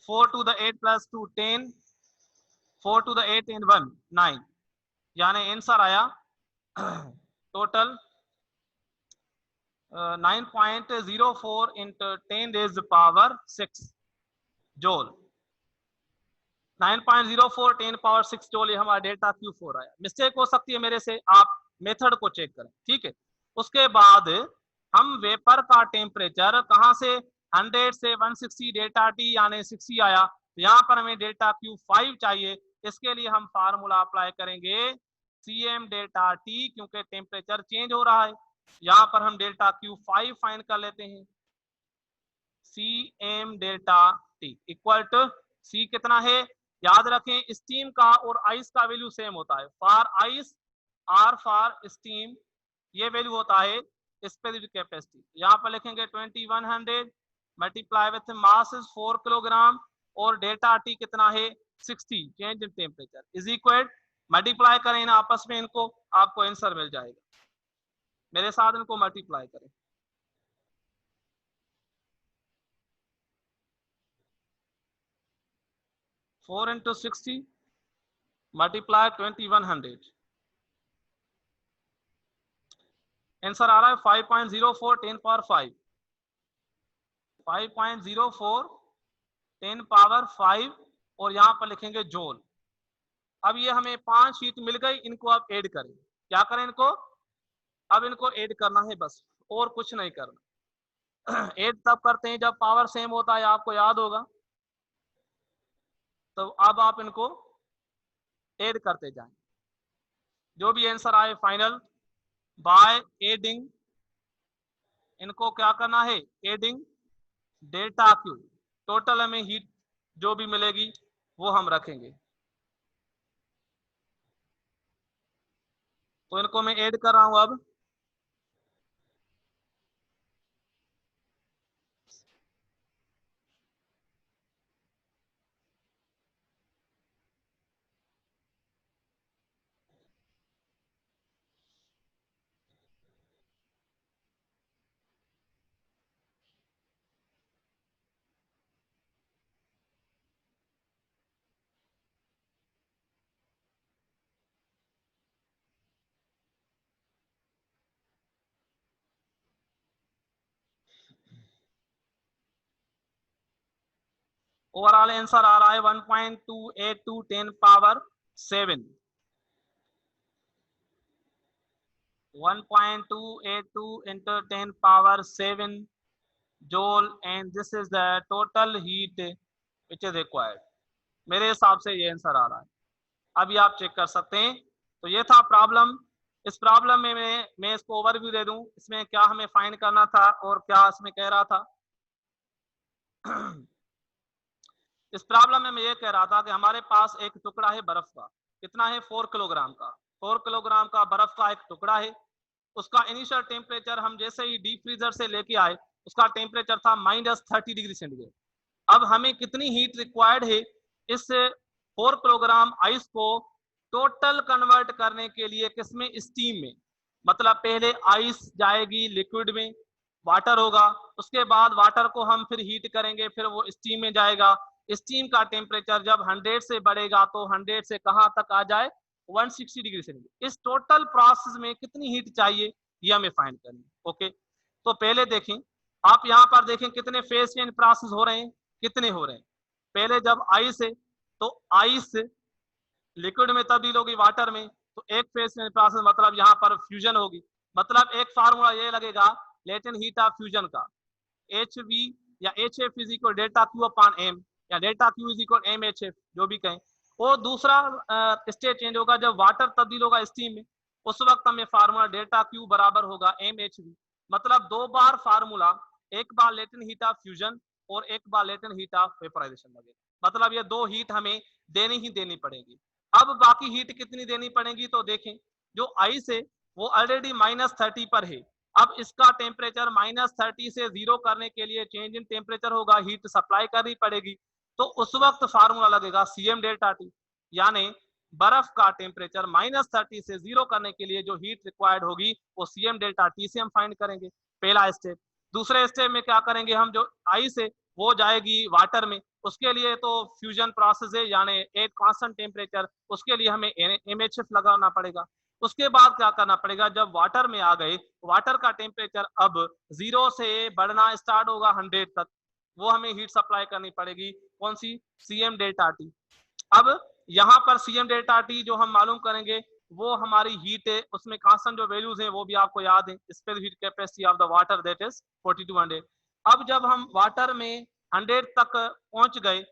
4 to the 8 plus 2 10, 4 to the 8 and 1 9, यानी आंसर आया टोटल 9.04 into 10 raised power 6 जोल। 9.04 10 पावर 6 जोल, ये हमारा डेल्टा Q4 आया। मिस्टेक हो सकती है मेरे से, आप मेथड को चेक करें, ठीक है। उसके बाद हम वेपर का टेम्परेचर कहां से, 100 से 160 डेल्टा T यानी 60 आया, यहाँ पर हमें डेल्टा Q5 चाहिए। इसके लिए हम फार्मूला अप्लाई करेंगे Cm डेल्टा T, क्योंकि टेम्परेचर चेंज हो रहा है। यहाँ पर हम डेल्टा Q5 फाइंड कर लेते हैं। Cm delta T equal to C कितना है, याद रखें स्टीम का और आइस का वैल्यू सेम होता है। For ice, R for steam, ये वैल्यू होता है स्पेसिफिक कैपेसिटी। यहाँ पर लिखेंगे 2100 multiply with mass is 4 kilogram और डेल्टा T कितना है 60 change in temperature is equal, multiply करें ना आपस में इनको, आपको आंसर मिल जाएगा। मेरे साथ इनको मल्टीप्लाई करें, 4 into 60 मल्टीप्लाई 2100, आंसर आ रहा है 5.04 10 पावर 5, 5.04 10 पावर 5 और यहाँ पर लिखेंगे जोल। अब ये हमें 5 शीट मिल गई, इनको अब ऐड करें। क्या करें इनको, अब इनको ऐड करना है बस, और कुछ नहीं करना। ऐड तब करते हैं जब पावर सेम होता है, आपको याद होगा। तो अब आप इनको ऐड करते जाएं, जो भी आंसर आए फाइनल बाय एडिंग, इनको क्या करना है, एडिंग डेल्टा Q, टोटल हमें हीट जो भी मिलेगी वो हम रखेंगे। तो इनको मैं ऐड कर रहा हूं अब। ओवरऑल आंसर आ रहा है 1.282 10 power 7, 1.282 into 10 power 7 joule, and this is the total heat which is required। मेरे हिसाब से ये आंसर आ रहा है, अभी आप चेक कर सकते हैं। तो ये था प्रॉब्लम। इस प्रॉब्लम में मैं इसको ओवरव्यू दे दूं, इसमें क्या हमें फाइंड करना था और क्या इसमें कह रहा था। इस प्रॉब्लम में मैं ये कह रहा था कि हमारे पास एक टुकड़ा है बर्फ का, कितना है 4 किलोग्राम का, 4 किलोग्राम का बर्फ का एक टुकड़ा है। उसका इनिशियल टेम्परेचर हम जैसे ही डीप फ्रीजर से लेके आए, उसका टेम्परेचर था -30 डिग्री सेंटीग्रेड। अब हमें कितनी हीट रिक्वायर्ड है इस 4 किलोग्राम आइस को टोटल कन्वर्ट करने के लिए, किसमें, स्टीम में। मतलब पहले आइस जाएगी लिक्विड में, वाटर होगा, उसके बाद वाटर को हम फिर हीट करेंगे, फिर वो स्टीम में जाएगा। स्टीम का टेम्परेचर जब 100 से बढ़ेगा तो 100 से कहाँ तक आ जाए, 160 डिग्री सेंटीग्रेड। इस टोटल प्रोसेस में कितनी हीट चाहिए ये हमें फाइंड करनी है। ओके, तो पहले देखें, आप यहाँ पर देखें कितने फेज चेंज प्रोसेस हो रहे हैं, कितने हो रहे हैं। पहले जब आइस है तो आइस लिक्विड में तब्दील होगी वाटर में, तो एक फेज चेंज प्रोसेस मतलब यहाँ पर फ्यूजन होगी। मतलब एक फार्मूला ये लगेगा लेटेंट हीट ऑफ फ्यूजन का, एच वी या H F is equal delta Q upon M, या delta Q is equal M H F, जो भी कहें। और दूसरा स्टेट चेंज होगा जब वाटर तब्दील होगा स्टीम में, उस वक्त हमें फार्मूला डेल्टा क्यू बराबर होगा एम एच वी। मतलब दो बार फार्मूला, एक बार लेटेंट हीट ऑफ फ्यूजन और एक बार लेटेंट हीट ऑफ वेपराइजेशन लगेगा। मतलब ये दो हीट हमें देनी ही देनी पड़ेगी। अब बाकी हीट कितनी देनी पड़ेगी, तो देखें जो आइस है वो ऑलरेडी -30 पर है। अब इसका टेम्परेचर -30 से 0 करने के लिए चेंज इन टेम्परेचर होगा, हीट सप्लाई करनी पड़ेगी। तो उस वक्त फार्मूला लगेगा सीएम डेल्टा टी, यानी बर्फ का टेम्परेचर -30 से 0 करने के लिए जो हीट रिक्वायर्ड होगी वो सीएम डेल्टा टी से हम फाइंड करेंगे, पहला स्टेप। दूसरे स्टेप में क्या करेंगे हम, जो आइस है वो जाएगी वाटर में, उसके लिए तो फ्यूजन प्रोसेस है यानी एक कांस्टेंट टेम्परेचर, उसके लिए हमें एमएचएफ लगाना पड़ेगा। उसके बाद क्या करना पड़ेगा, जब वाटर में आ गए, वाटर का टेम्परेचर अब 0 से बढ़ना स्टार्ट होगा 100 तक, वो हमें हीट सप्लाई करनी पड़ेगी, कौन सी, सीएम डेल्टा टी। अब यहाँ पर सीएम डेल्टा टी जो हम मालूम करेंगे वो हमारी हीट है, उसमें कांस्टेंट जो वैल्यूज हैं वो भी आपको याद है, specific heat capacity of the water that is 4200। अब जब हम वाटर में 100 तक पहुंच गए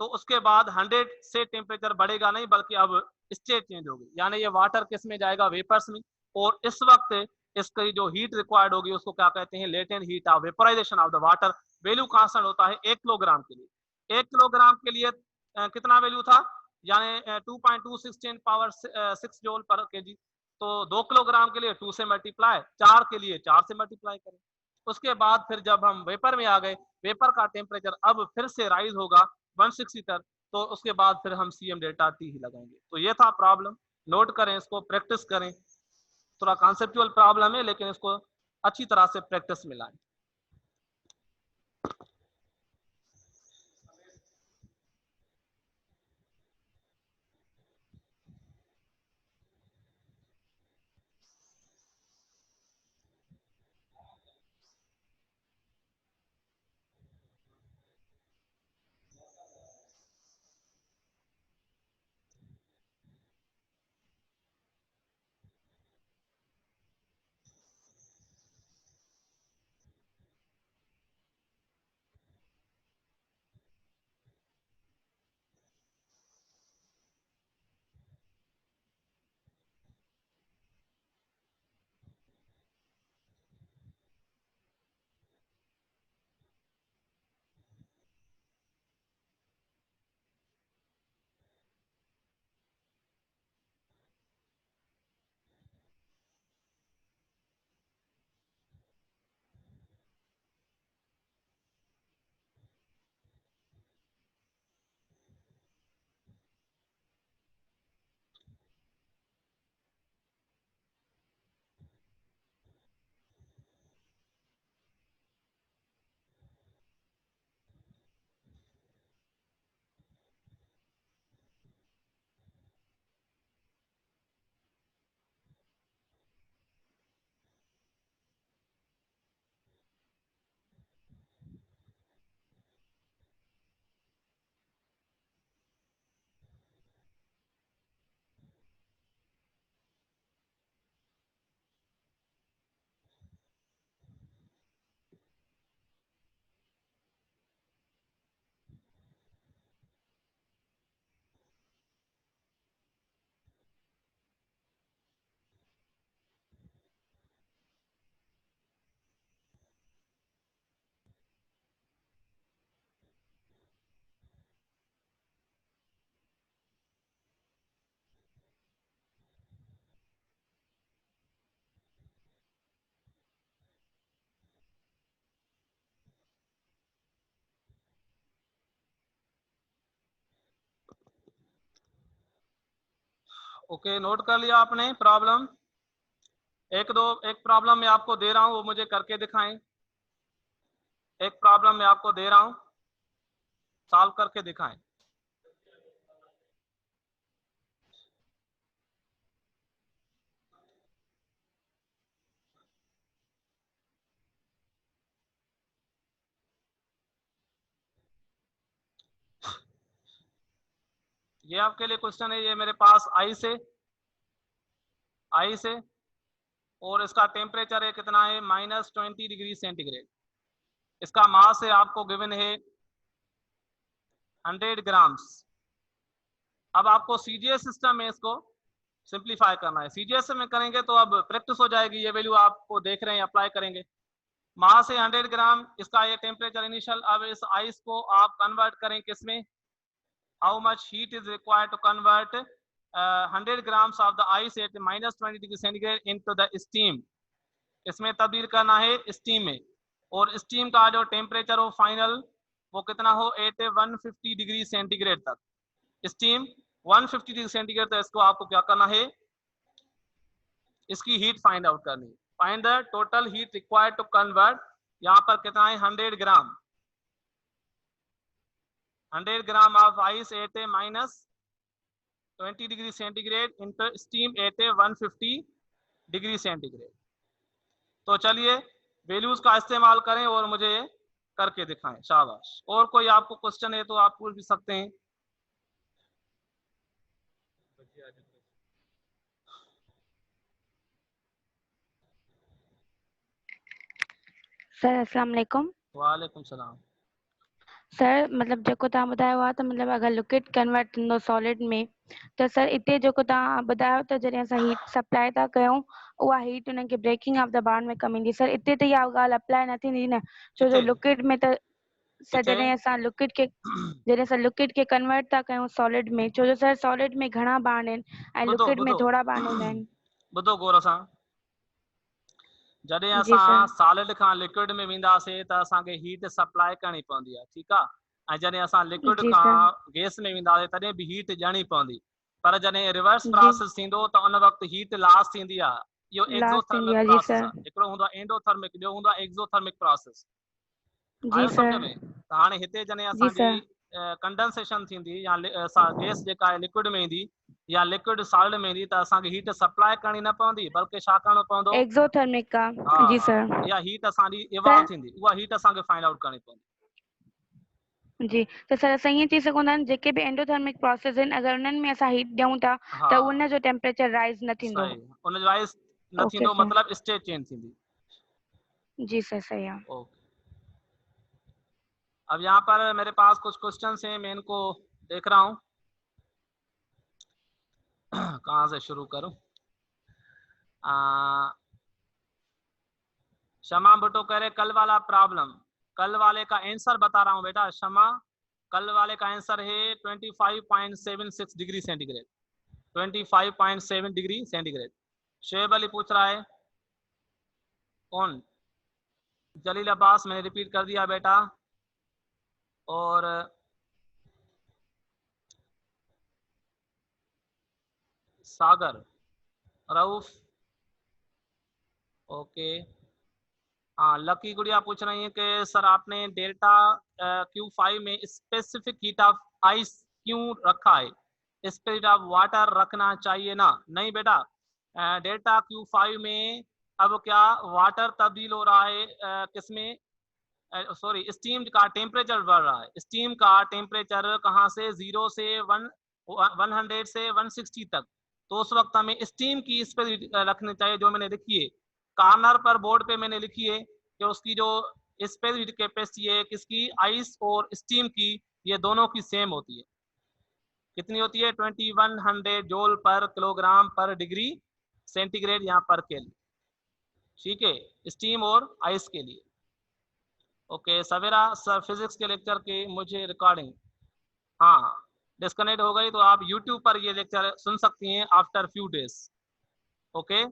तो उसके बाद 100 से टेम्परेचर बढ़ेगा नहीं, बल्कि अब स्टेट चेंज होगी, यानी ये वाटर किस में जाएगा, वेपर्स में। और इस वक्त इसकी जो हीट रिक्वायर्ड होगी उसको क्या कहते हैं, latent heat of vaporisation of the water. Value constant होता है 1 किलोग्राम के लिए। 1 किलोग्राम के लिए कितना वैल्यू था, यानी 2.216 पावर 6 जूल पर केजी। तो 2 किलोग्राम के लिए 2 से मल्टीप्लाई, 4 के लिए 4 से मल्टीप्लाई करें। उसके बाद फिर जब हम वेपर में आ गए, वेपर का टेम्परेचर अब फिर से राइज होगा 160 तक, तो उसके बाद फिर हम सीएम डेल्टा टी ही लगाएंगे। तो ये था प्रॉब्लम, नोट करें इसको, प्रैक्टिस करें। थोड़ा कॉन्सेप्चुअल प्रॉब्लम है लेकिन इसको अच्छी तरह से प्रैक्टिस में लाएं। ओके, नोट कर लिया आपने प्रॉब्लम। एक प्रॉब्लम मैं आपको दे रहा हूं, वो मुझे करके दिखाएं। एक प्रॉब्लम मैं आपको दे रहा हूं, सॉल्व करके दिखाएं। ये आपके लिए क्वेश्चन है, ये मेरे पास आई से और इसका टेम्परेचर है कितना है -20 डिग्री सेंटीग्रेड। इसका मास है आपको गिवन है 100 ग्राम्स। अब आपको सीजीएस सिस्टम में इसको सिंप्लीफाई करना है। सीजीएस में करेंगे तो अब प्रैक्टिस हो जाएगी, ये वैल्यू आपको देख रहे हैं, अप्लाई करेंगे। मास है 100 ग्राम, इसका ये टेम्परेचर इनिशियल। अब इस आइस को आप कन्वर्ट करें किसमें, how much heat is required to convert 100 grams of the ice at -20 degree centigrade into the steam। इसमें तब्दील करना है स्टीम में, और स्टीम का जो टेम्परेचर हो फाइनल वो कितना हो 150 डिग्री सेंटीग्रेड तक। स्टीम 150 डिग्री सेंटीग्रेड तक इसको आपको क्या करना है, इसकी हीट फाइंड आउट करनी। Find the total heat required to convert, यहाँ पर कितना है 100 gram, 100 gram of ice at -20 degree centigrade into steam at 150 degree centigrade. तो चलिए वैल्यूज का इस्तेमाल करें और मुझे करके दिखाएं, शाबाश। और कोई आपको क्वेश्चन है तो आप पूछ भी सकते हैं। सर अस्सलाम वालेकुम। वालेकुम सलाम। सर मतलब जेको तव्हां ॿुधायो आहे त मतलब अगर लिक्विड कन्वर्ट थींदो सॉलिड में त सर इते जेको तव्हां ॿुधायो त जॾहिं असां हीट सप्लाई था कयूं उहा हीट उन्हनि खे ब्रेकिंग ऑफ द बॉन्ड में कम ईंदी। सर इते त इहा ॻाल्हि अप्लाई न थींदी न, छो जो किथे लिक्विड में त सर किथे जॾहिं असां लिक्विड खे कन्वर्ट था कयूं सॉलिड में, छो जो सर सॉलिड में घणा बांड आहिनि ऐं ॿुधो लिक्विड में ॿुधो थोरा बांड हूंदा आहिनि। ॿुधो गौर सां, जॾहिं जी सर। असां सॉलिड खां लिक्विड में वेंदासीं त असांखे हीट सप्लाई करणी पवंदी आहे, ठीकु आहे। ऐं जॾहिं असां लिक्विड जी खां सर। गैस में वेंदासीं तॾहिं बि हीट ॾियणी पवंदी, पर जॾहिं रिवर्स जी प्रोसेस थींदो त उन वक़्तु हीट लॉस थींदी आहे। इहो लास्ट थींदी एक्सोथर्मिक आहे। जी प्रोसेस सर। आहे, हिकिड़ो हूंदो आहे एंडोथर्मिक, ॿियो हूंदो आहे एक्सोथर्मिक प्रोसेस। जी आयो सर। सम्झ में? त हाणे हिते जॾहिं जी असांजी सर। कंडेंसेशन थींदी या गैस जेका आहे लिक्विड में ईंदी या लिक्विड सॉलिड में ईंदी त असांखे हीट सप्लाई करणी न पवंदी, बल्कि छा करणो पवंदो, एक्सोथर्मिक का। हा जी हा सर। इहा हीट असांजी इवॉल्व सर थींदी, उहा हीट असांखे फाइंड आउट करणी पवंदी। जी त सर असां ईअं चई सघूं था जेके बि एंडोथर्मिक प्रोसेस आहिनि अगर उन्हनि में असां हीट ॾियूं था हा त उन जो टेम्परेचर राइज न थींदो। सही, उन जो राइज न ओके थींदो, सर। मतलब स्टेट चेंज थींदी। जी सर सही है। ओके, अब यहाँ पर मेरे पास कुछ क्वेश्चंस हैं, मैं इनको देख रहा हूँ कहाँ से शुरू करूँ। शमा भुट्टो कह रहे कल वाला प्रॉब्लम, कल वाले का आंसर बता रहा हूँ बेटा शमा। कल वाले का आंसर है 25.76 degree centigrade, 25.7 degree centigrade. Shoaib Ali पूछ रहा है कौन, जलील अब्बास, मैंने रिपीट कर दिया बेटा। और सागर, रऊफ, ओके। हाँ लकी गुड़िया पूछ रही है कि सर आपने डेल्टा Q5 में स्पेसिफिक हीट ऑफ आइस क्यों रखा है, स्पिरिट ऑफ वाटर रखना चाहिए ना। नहीं बेटा, डेल्टा Q5 में अब क्या वाटर तब्दील हो रहा है किसमें, सॉरी स्टीम का टेम्परेचर बढ़ रहा है। स्टीम का टेम्परेचर कहाँ से 0 से 100 से 160 तक, तो उस वक्त हमें स्टीम की स्पिरिट रखनी चाहिए, जो मैंने लिखी है कार्नर पर बोर्ड पे मैंने लिखी है कि उसकी जो स्पेसिफिक कैपेसिटी है किसकी, आइस और स्टीम की, ये दोनों की सेम होती है। कितनी होती है 2100 जूल पर किलोग्राम पर डिग्री सेंटीग्रेड, यहाँ पर केल्विन, ठीक है, स्टीम और आइस के लिए। ओके सवेरा सर फिजिक्स के लेक्चर की मुझे रिकॉर्डिंग, हाँ डिस्कनेक्ट हो गई तो आप यूट्यूब पर ये लेक्चर सुन सकती हैं after few days. Okay,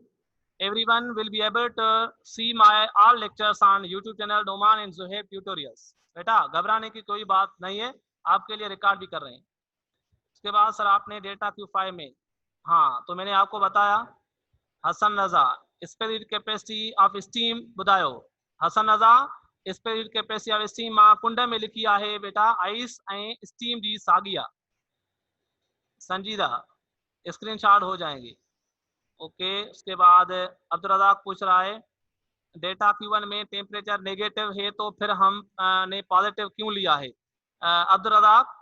everyone will be able to see my all lectures on YouTube channel Noman and Zohaib Tutorials। बेटा घबराने की कोई बात नहीं है, आपके लिए रिकॉर्ड भी कर रहे हैं। उसके बाद सर आपने डेटा Q5 में, हाँ तो मैंने आपको बताया Hasan Raza spirit capacity of steam बुधायो। Hasan Raza spirit capacity of steam मां कुंड में लिखी है बेटा आइस ऐं स्टीम जी साॻी आहे। संजीदा स्क्रीनशॉट हो जाएंगे। ओके, उसके बाद अब्दुल रज़ाक पूछ रहा है डेटा Q1 में टेम्परेचर नेगेटिव है तो फिर हम ने पॉजिटिव क्यों लिया है। अब्दुल रज़ाक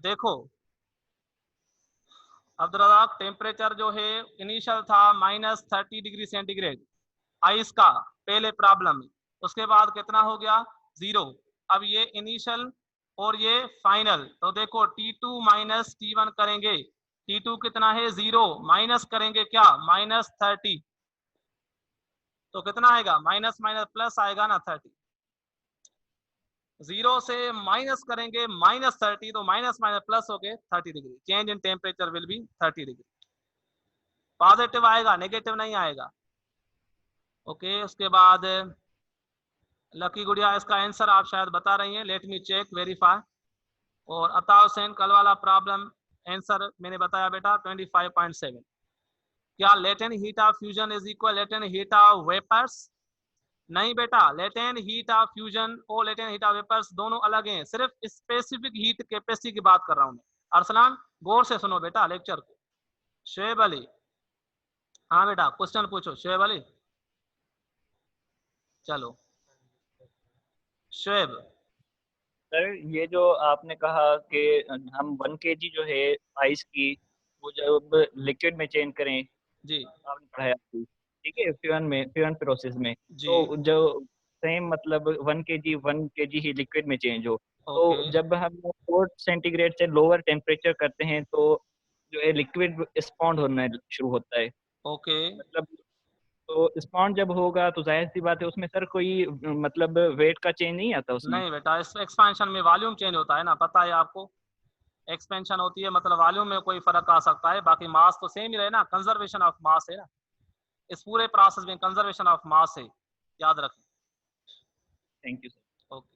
देखो, अब्दुल रज़ाक टेम्परेचर जो है इनिशियल था -30 डिग्री सेंटीग्रेड आइस का पहले प्रॉब्लम में, उसके बाद कितना हो गया 0। अब ये इनिशियल और ये फाइनल, तो देखो T2 माइनस T1 करेंगे, T2 कितना है 0, माइनस करेंगे क्या -30, तो कितना आएगा माइनस माइनस प्लस आएगा ना 30। 0 से माइनस करेंगे -30, तो माइनस माइनस प्लस हो गए 30 degree. Change in temperature will be 30 degree. Positive आएगा, नेगेटिव नहीं आएगा। ओके, उसके बाद लकी गुड़िया इसका आंसर आप शायद बता रही हैं, लेट मी चेक वेरीफाई। और अता हुसैन कल वाला प्रॉब्लम आंसर मैंने बताया बेटा 25.7। क्या latent heat of fusion is equal latent heat of vapours? नहीं बेटा, लेटेंट हीट ऑफ फ्यूजन और लेटेंट हीट ऑफ वेपर्स दोनों अलग हैं, सिर्फ स्पेसिफिक हीट कैपेसिटी की बात कर रहा हूं मैं। अरसलान गौर से सुनो बेटा लेक्चर को। शुएब अली, हाँ बेटा क्वेश्चन पूछो शुएब अली। चलो शुएब। सर ये जो आपने कहा कि हम 1 kg जो है आइस की वो जब लिक्विड में चेंज करें, जी आपने पढ़ाया थी, ठीक है, फ्यूजन प्रोसेस में, जी तो जो सेम मतलब 1 kg ही लिक्विड में चेंज हो, ओके तो जब हम 4 सेंटीग्रेड से लोअर टेम्परेचर करते हैं तो जो है लिक्विड स्पॉन्ड होना शुरू होता है। ओके मतलब तो स्पॉन्ड जब होगा तो जाहिर सी बात है उसमें सर कोई मतलब वेट का चेंज नहीं आता उसमें। नहीं बेटा, इस एक्सपेंशन में वॉल्यूम चेंज होता है ना, पता है आपको। एक्सपेंशन होती है मतलब वॉल्यूम में कोई फर्क आ सकता है, बाकी मास तो सेम ही रहे ना, कंजर्वेशन ऑफ मास है ना, इस पूरे प्रोसेस में कंजर्वेशन ऑफ मास है, याद रखें। Thank you sir. Okay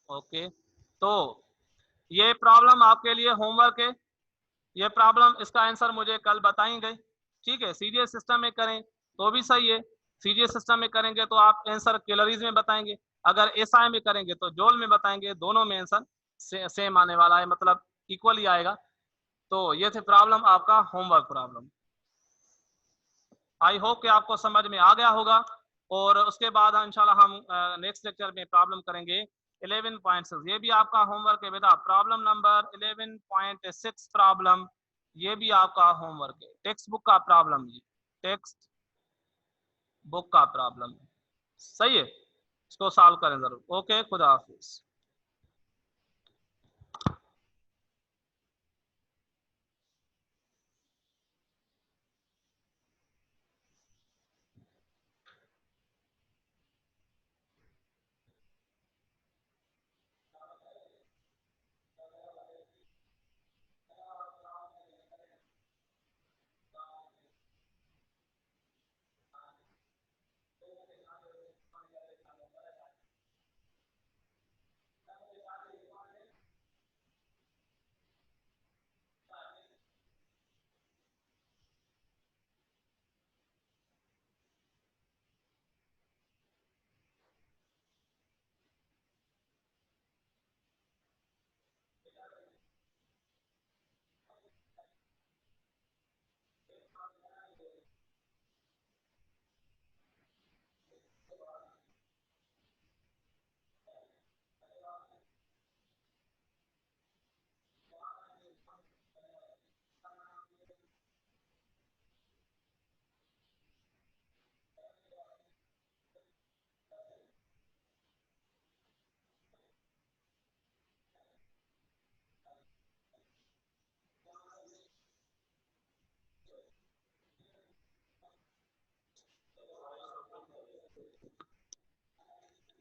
okay, तो ये प्रॉब्लम आपके लिए होमवर्क है। ये प्रॉब्लम इसका आंसर मुझे कल बताएंगे, ठीक है। सीजीएस सिस्टम में करें तो भी सही है, सीजीएस सिस्टम में करेंगे तो आप आंसर कैलोरीज में बताएंगे, अगर एसआई में करेंगे तो जूल में बताएंगे, दोनों में आंसर सेम आने वाला है, मतलब इक्वली आएगा। तो ये थे प्रॉब्लम आपका होमवर्क प्रॉब्लम। आई होप कि आपको समझ में आ गया होगा। और उसके बाद इंशाल्लाह हम नेक्स्ट लेक्चर में प्रॉब्लम करेंगे 11.6। ये भी आपका होमवर्क है बेटा, प्रॉब्लम नंबर 11.6 प्रॉब्लम, ये भी आपका होमवर्क है, टेक्स्ट बुक का प्रॉब्लम, ये टेक्स्ट बुक का प्रॉब्लम है, सही है, इसको सॉल्व करें जरूर। ओके, खुदा हाफिज।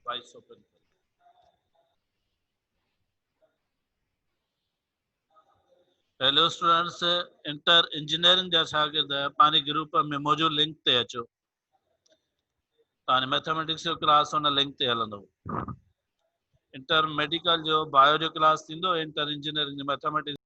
वाइस ओपन। हेलो स्टूडेंट्स, इंटर इंजीनियरिंग जा शागिर्द पानी ग्रुप में मौजूद लिंक ते अचो। ताने मैथमेटिक्स जो क्लास उन लिंक ते हलंदो। इंटर मेडिकल जो बायो जो क्लास थींदो, इंटर इंजीनियरिंग जो मैथमेटिक्स